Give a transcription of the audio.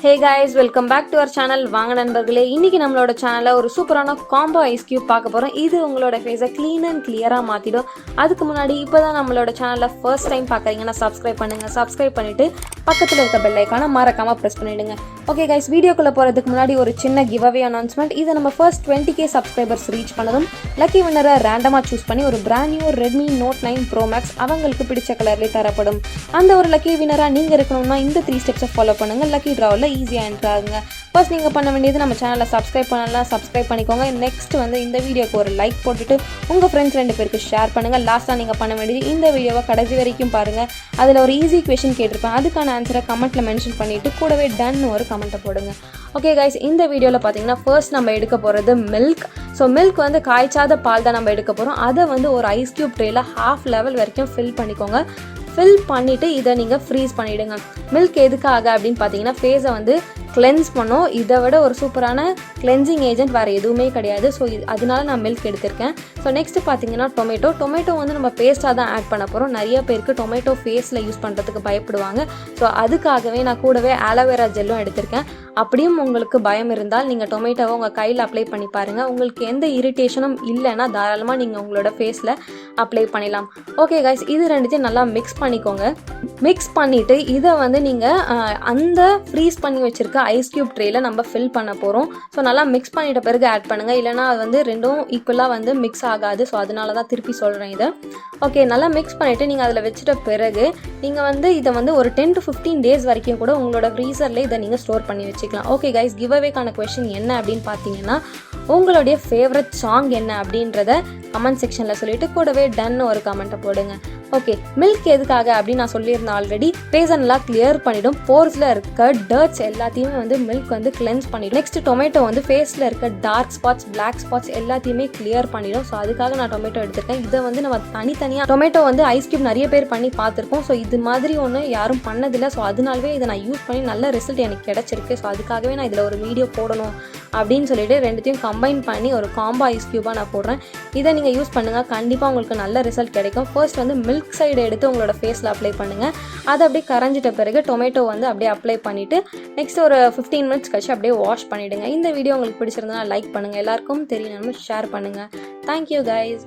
Hey guys, welcome back to our channel. வாங்க நண்பர்களே, இன்னைக்கு நம்மளோட சேனல்ல ஒரு சூப்பரான காம்போ ஐஸ் கியூப் பார்க்க போறோம். இது உங்களோட ஃபேஸை க்ளீன் அண்ட் கிளியரா மாத்திடும். அதுக்கு முன்னாடி இப்போதான் நம்மளோட சேனல்ல ஃபர்ஸ்ட் டைம் பார்க்கறீங்கன்னா சப்ஸ்கிரைப் பண்ணுங்க. சப்ஸ்கிரைப் பண்ணிட்டு பக்கத்துல இருக்க பெல் ஐகானை மறக்காம பிரஸ் பண்ணிடுங்க. ஓகே गाइस, வீடியோக்குள்ள போறதுக்கு முன்னாடி ஒரு சின்ன கிவ் அவே அனௌன்ஸ்மெண்ட். இது நம்ம ஃபர்ஸ்ட் 20k சப்ஸ்கிரைபர்ஸ் ரீச் பண்ணதும் லக்கி வின்னரை ரேண்டமா சூஸ் பண்ணி ஒரு brand new Redmi Note 9 Pro Max அவங்களுக்கு பிடிச்ச கலர்ல தரப்படும். அந்த ஒரு லக்கி வின்னரா நீங்க இருக்கணும்னா இந்த 3 ஸ்டெப்ஸை ஃபாலோ பண்ணுங்க. லக்கி டிராவில் ஈஸியாக என்ட்ரு ஆகுங்க. ஃபர்ஸ்ட் நீங்கள் பண்ண வேண்டியது நம்ம சேனலை சப்ஸ்கிரைப் பண்ணலாம், சப்ஸ்கிரைப் பண்ணிக்கோங்க. நெக்ஸ்ட் வந்து இந்த வீடியோக்கு ஒரு லைக் போட்டுட்டு உங்கள் ஃப்ரெண்ட்ஸ் 2 பேருக்கு ஷேர் பண்ணுங்கள். லாஸ்ட்டாக நீங்கள் பண்ண வேண்டியது இந்த வீடியோவை கடைசி வரைக்கும் பாருங்கள். அதில் ஒரு ஈஸி கொஷின் கேட்டிருப்பேன், அதுக்கான ஆன்சரை கமெண்ட்டில் மென்ஷன் பண்ணிவிட்டு கூடவே டன் ஒரு கமெண்ட்டை போடுங்க. ஓகே கைஸ், இந்த வீடியோவில் பார்த்தீங்கன்னா ஃபர்ஸ்ட் நம்ம எடுக்க போகிறது மில்க். ஸோ மில்க் வந்து காய்ச்சாத பால் தான் நம்ம எடுக்க போகிறோம். அதை வந்து ஒரு ஐஸ் கியூப் ட்ரேயில் ½ லெவல் வரைக்கும் ஃபில் பண்ணிக்கோங்க. ஃபில் பண்ணிவிட்டு இதை நீங்கள் ஃப்ரீஸ் பண்ணிவிடுங்க. மில்க் எதுக்காக அப்படின்னு பார்த்தீங்கன்னா ஃபேஸை வந்து கிளென்ஸ் பண்ணோம். இதை விட ஒரு சூப்பரான கிளென்சிங் ஏஜென்ட் வேறு எதுவுமே கிடையாது. ஸோ அதனால நான் மில்க் எடுத்திருக்கேன். ஸோ நெக்ஸ்ட்டு பார்த்தீங்கன்னா டொமேட்டோ வந்து நம்ம பேஸ்ட்டாக தான் ஆட் பண்ண போகிறோம். நிறைய பேருக்கு டொமேட்டோ ஃபேஸில் யூஸ் பண்ணுறதுக்கு பயப்படுவாங்க. ஸோ அதுக்காகவே நான் கூடவே ஆலோவேரா ஜெல்லும் எடுத்திருக்கேன். அப்படியும் உங்களுக்கு பயம் இருந்தால் நீங்கள் டொமேட்டோவை உங்கள் கையில் அப்ளை பண்ணி பாருங்கள். உங்களுக்கு எந்த இரிட்டேஷனும் இல்லைன்னா தாராளமாக நீங்கள் உங்களோட ஃபேஸில் அப்ளை பண்ணிடலாம். ஓகே கைஸ், இது ரெண்டுத்தையும் நல்லா மிக்ஸ் பண்ணிக்கோங்க. மிக்ஸ் பண்ணிவிட்டு இதை வந்து நீங்கள் அந்த ஃப்ரீஸ் பண்ணி வச்சுருக்க ஐஸ் கியூப் ட்ரேயில் நம்ம ஃபில் பண்ண போகிறோம். ஸோ நல்லா மிக்ஸ் பண்ணிட்ட பிறகு ஆட் பண்ணுங்கள், இல்லைனா அது வந்து ரெண்டும் ஈக்குவலாக வந்து மிக்ஸ் ஆகாது. ஸோ அதனால தான் திருப்பி சொல்கிறேன் இதை. ஓகே, நல்லா மிக்ஸ் பண்ணிவிட்டு நீங்கள் அதில் வச்சுட்ட பிறகு நீங்கள் வந்து இதை வந்து ஒரு 10 to 15 days வரைக்கும் கூட உங்களோட ஃப்ரீசரில் இதை நீங்கள் ஸ்டோர் பண்ணி வச்சுக்கலாம். ஓகே கைஸ், கிவ் அவேக்கான கொஸ்டின் என்ன அப்படின்னு பார்த்தீங்கன்னா உங்களுடைய ஃபேவரட் சாங் என்ன அப்படின்றத கமெண்ட் செக்ஷனில் சொல்லிவிட்டு கூடவே டன் ஒரு கமெண்ட்டை போடுங்க. ஓகே, மில்க் எதுக்காக அப்படின்னு நான் சொல்லியிருந்தேன் ஆல்ரெடி. ஃபேஸை நல்லா கிளியர் பண்ணிவிடும். போர்ஸில் இருக்க டர்ட்ஸ் எல்லாத்தையுமே வந்து மில்க் வந்து கிளென்ஸ் பண்ணிடும். நெக்ஸ்ட் டொமேட்டோ வந்து ஃபேஸில் இருக்க டார்க் ஸ்பாட்ஸ், பிளாக் ஸ்பாட்ஸ் எல்லாத்தையுமே கிளியர் பண்ணிடும். ஸோ அதுக்காக நான் டொமேட்டோ எடுத்திருக்கேன். இதை வந்து நம்ம தனித்தனியாக டொமேட்டோ வந்து ஐஸ் கியூப் நிறைய பேர் பண்ணி பார்த்துருக்கோம். ஸோ இது மாதிரி ஒன்று யாரும் பண்ணதில்லை. ஸோ அதனாலவே இதை நான் யூஸ் பண்ணி நல்ல ரிசல்ட் எனக்கு கிடச்சிருக்கு. ஸோ அதுக்காகவே நான் இதில் ஒரு வீடியோ போடணும் அப்படின்னு சொல்லிட்டு ரெண்டுத்தையும் கம்பைன் பண்ணி ஒரு காம்போ ஐஸ் கியூபாக நான் போடுறேன். இதை நீங்கள் யூஸ் பண்ணுங்கள், கண்டிப்பாக உங்களுக்கு நல்ல ரிசல்ட் கிடைக்கும். ஃபர்ஸ்ட் வந்து மில்க் சைடு எடுத்து உங்களோட ஃபேஸில் அப்ளை பண்ணுங்கள். அதை அப்படியே கரைஞ்சிட்ட பிறகு டொமேட்டோ வந்து அப்படியே அப்ளை பண்ணிவிட்டு நெக்ஸ்ட் ஒரு 15 minutes கழிச்சு அப்படியே வாஷ் பண்ணிவிடுங்க. இந்த வீடியோ உங்களுக்கு பிடிச்சிருந்தா லைக் பண்ணுங்கள், எல்லாருக்கும் தெரியணும்னு ஷேர் பண்ணுங்கள். Thank you guys.